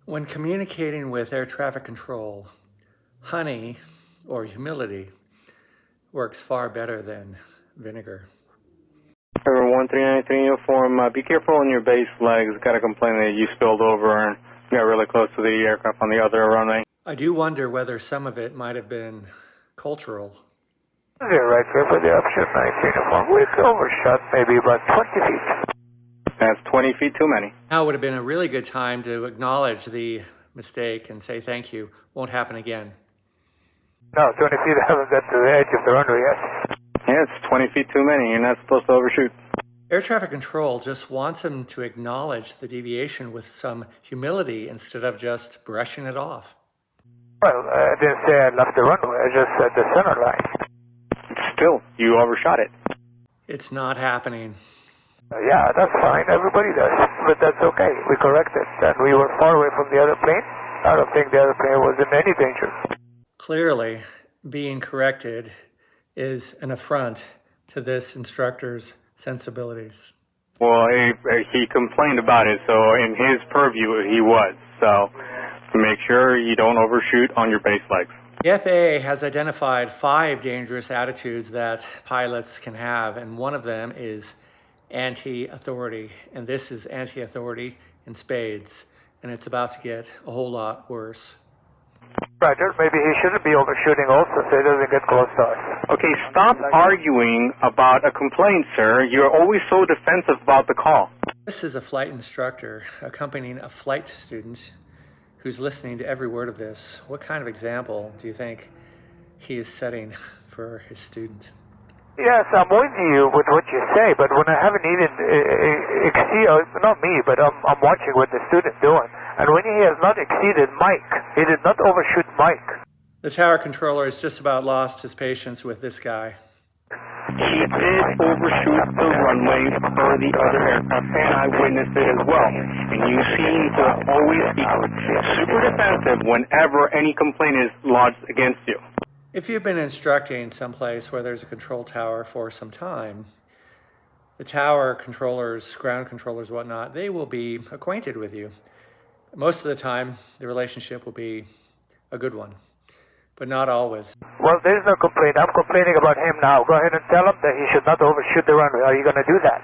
When communicating with air traffic control, honey or humility works far better than vinegar. Number 1393 uniform, be careful on your base legs. Got a complaint that you spilled over and got really close to the aircraft on the other runway. I do wonder whether some of it might have been cultural. You're right, sir, for the option 19 uniform. We've overshot maybe about 20 feet. That's 20 feet too many. Now would have been a really good time to acknowledge the mistake and say thank you. Won't happen again. No, 20 feet haven't got to the edge of the runway yet. Yeah, it's 20 feet too many. You're not supposed to overshoot. Air traffic control just wants them to acknowledge the deviation with some humility instead of just brushing it off. Well, I didn't say I left the runway. I just said the center line. Still, you overshot it. It's not happening. Yeah, that's fine. Everybody does. But that's okay. We corrected. And we were far away from the other plane. I don't think the other plane was in any danger. Clearly, being corrected is an affront to this instructor's sensibilities. Well, he complained about it, so in his purview, he was. So make sure you don't overshoot on your base legs. The FAA has identified 5 dangerous attitudes that pilots can have, and one of them is anti-authority. And this is anti-authority in spades, and it's about to get a whole lot worse. Roger, maybe he shouldn't be overshooting also so he doesn't get close to us. Okay, stop arguing about a complaint, sir. You're always so defensive about the call. This is a flight instructor accompanying a flight student who's listening to every word of this. What kind of example do you think he is setting for his student? Yes, I'm with you with what you say, but when I haven't even exceeded, not me, but I'm watching what the student's doing. And when he has not exceeded Mike, he did not overshoot Mike. The tower controller has just about lost his patience with this guy. He did overshoot the runway for the other aircraft, and I witnessed it as well. And you seem to always be super defensive whenever any complaint is lodged against you. If you've been instructing someplace where there's a control tower for some time, the tower controllers, ground controllers, whatnot, they will be acquainted with you. Most of the time, the relationship will be a good one, but not always. Well, there's no complaint. I'm complaining about him now. Go ahead and tell him that he should not overshoot the runway. Are you going to do that?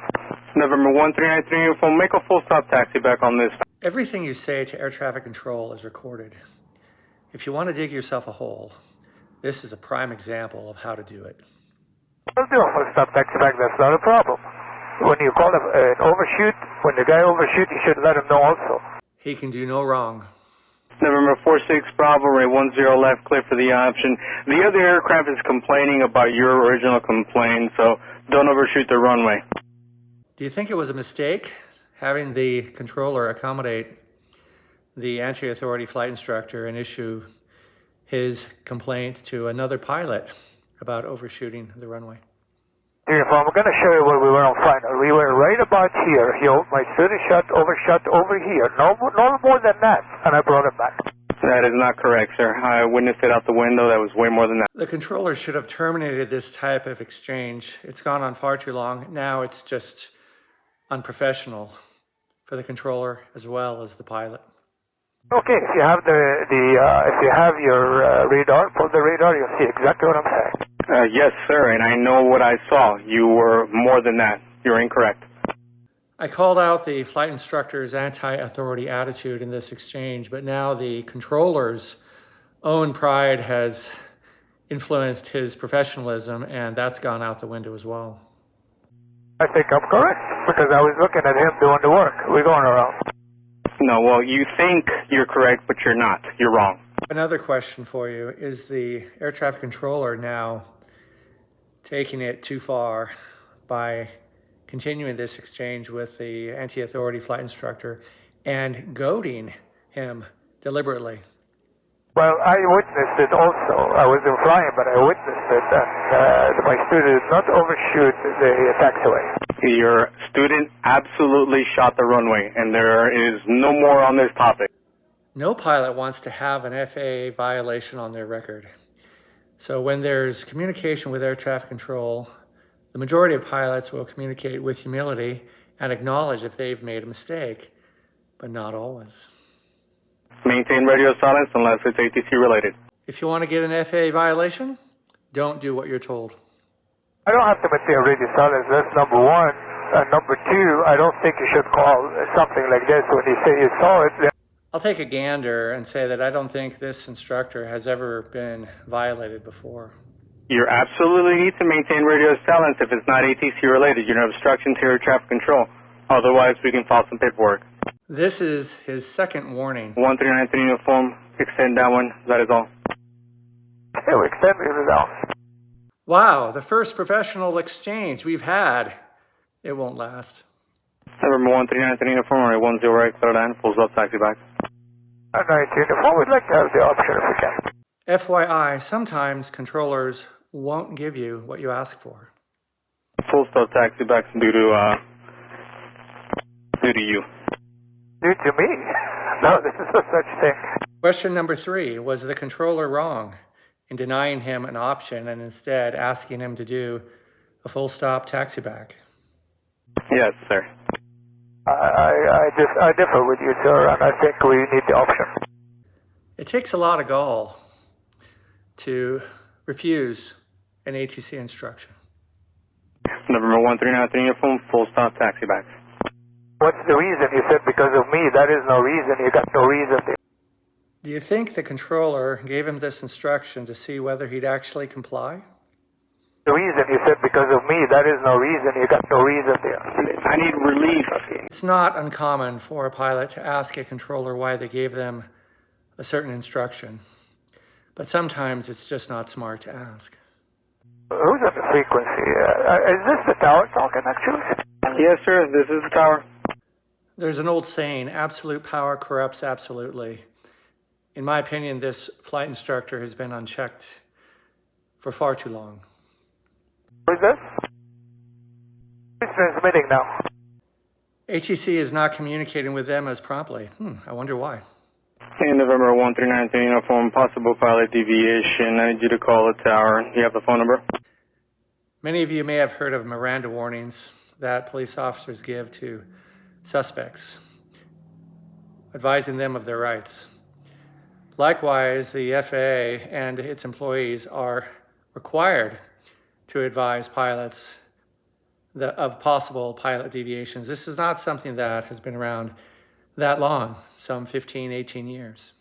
November 1393 uniform, make a full stop taxi back on this. Everything you say to air traffic control is recorded. If you want to dig yourself a hole, this is a prime example of how to do it. I'll do a full stop taxi back. That's not a problem. When you call an overshoot, when the guy overshoots, you should let him know also. He can do no wrong. November 46 Bravo, Ray 10 left, clear for the option. The other aircraft is complaining about your original complaint, so don't overshoot the runway. Do you think it was a mistake having the controller accommodate the anti-authority flight instructor and issue his complaint to another pilot about overshooting the runway? Uniform, I'm going to show you where we were on final. We were right about here. My student overshot over here. No more than that. And I brought it back. That is not correct, sir. I witnessed it out the window. That was way more than that. The controller should have terminated this type of exchange. It's gone on far too long. Now it's just unprofessional for the controller as well as the pilot. Okay, if you have if you have your radar, pull the radar, you'll see exactly what I'm saying. Yes, sir, and I know what I saw. You were more than that. You're incorrect. I called out the flight instructor's anti-authority attitude in this exchange, but now the controller's own pride has influenced his professionalism, and that's gone out the window as well. I think I'm correct, because I was looking at him doing the work. We're going around. No, well, you think you're correct, but you're not. You're wrong. Another question for you. Is the air traffic controller now taking it too far by continuing this exchange with the anti-authority flight instructor and goading him deliberately? Well, I witnessed it also. I wasn't flying, but I witnessed it, and my student did not overshoot the taxiway. Your student absolutely shot the runway, and there is no more on this topic. No pilot wants to have an FAA violation on their record. So when there's communication with air traffic control, the majority of pilots will communicate with humility and acknowledge if they've made a mistake, but not always. Maintain radio silence unless it's ATC related. If you want to get an FAA violation, don't do what you're told. I don't have to maintain radio silence, that's number one. And number two, I don't think you should call something like this when you say you saw it. I'll take a gander and say that I don't think this instructor has ever been violated before. You absolutely need to maintain radio silence if it's not ATC related. You're an obstruction to air traffic control. Otherwise, we can file some paperwork. This is his second warning. 1393 uniform, extend that one. That is all. Hey, we extend it out. Wow, the first professional exchange we've had. It won't last. November 1393 uniform, runway 10 right, clear line, full stop, taxi back. 19 uniform, we'd like to have the option if we can. FYI, sometimes controllers won't give you what you ask for. Full stop, taxi back due to you. Due to me? No, this is no such thing. Question number 3, was the controller wrong in denying him an option and instead asking him to do a full stop taxi back? Yes, sir. I differ with you, sir, and I think we need the option. It takes a lot of gall to refuse an ATC instruction. November 1393 uniform, full stop, taxi back. What's the reason? You said because of me. That is no reason. You got no reason there. Do you think the controller gave him this instruction to see whether he'd actually comply? The reason you said because of me. That is no reason. You got no reason there. I need relief. It's not uncommon for a pilot to ask a controller why they gave them a certain instruction, but sometimes it's just not smart to ask. Who's on the frequency? Is this the tower talking, actually? Yes, sir, this is the tower. There's an old saying, absolute power corrupts absolutely. In my opinion, this flight instructor has been unchecked for far too long. Who's this? Who's transmitting now? ATC is not communicating with them as promptly. I wonder why. In November 1393 uniform, possible pilot deviation. I need you to call the tower. You have the phone number? Many of you may have heard of Miranda warnings that police officers give to suspects, advising them of their rights. Likewise, the FAA and its employees are required to advise pilots of possible pilot deviations. This is not something that has been around that long, some 15, 18 years.